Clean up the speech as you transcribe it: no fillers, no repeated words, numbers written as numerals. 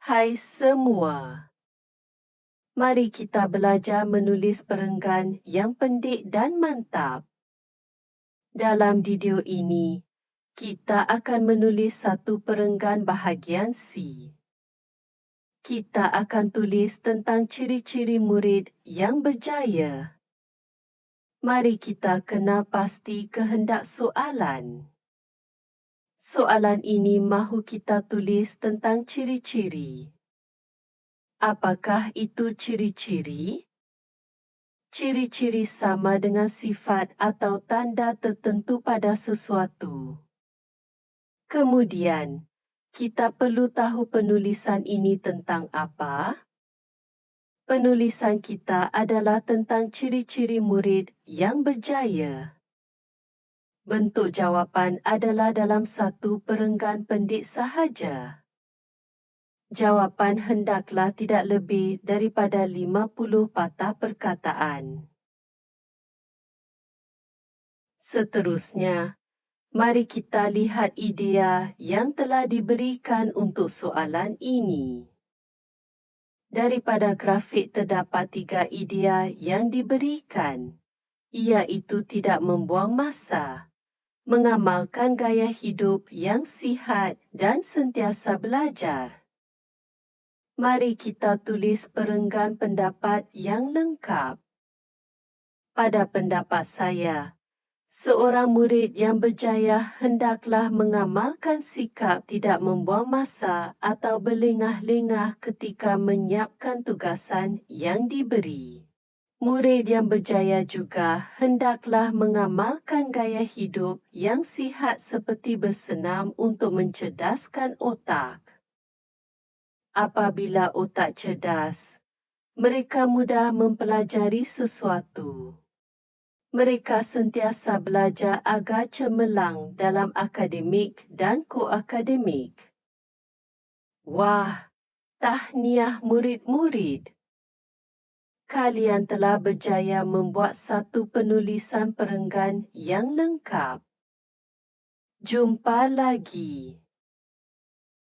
Hai semua, mari kita belajar menulis perenggan yang pendek dan mantap. Dalam video ini, kita akan menulis satu perenggan bahagian C. Kita akan tulis tentang ciri-ciri murid yang berjaya. Mari kita kenal pasti kehendak soalan. Soalan ini mahu kita tulis tentang ciri-ciri. Apakah itu ciri-ciri? Ciri-ciri sama dengan sifat atau tanda tertentu pada sesuatu. Kemudian, kita perlu tahu penulisan ini tentang apa? Penulisan kita adalah tentang ciri-ciri murid yang berjaya. Bentuk jawapan adalah dalam satu perenggan pendek sahaja. Jawapan hendaklah tidak lebih daripada 50 patah perkataan. Seterusnya, mari kita lihat idea yang telah diberikan untuk soalan ini. Daripada grafik terdapat 3 idea yang diberikan, iaitu tidak membuang masa, mengamalkan gaya hidup yang sihat dan sentiasa belajar. Mari kita tulis perenggan pendapat yang lengkap. Pada pendapat saya, seorang murid yang berjaya hendaklah mengamalkan sikap tidak membuang masa atau berlengah-lengah ketika menyiapkan tugasan yang diberi. Murid yang berjaya juga hendaklah mengamalkan gaya hidup yang sihat seperti bersenam untuk mencerdaskan otak. Apabila otak cerdas, mereka mudah mempelajari sesuatu. Mereka sentiasa belajar agar cemerlang dalam akademik dan koakademik. Wah, tahniah murid-murid! Kalian telah berjaya membuat satu penulisan perenggan yang lengkap. Jumpa lagi.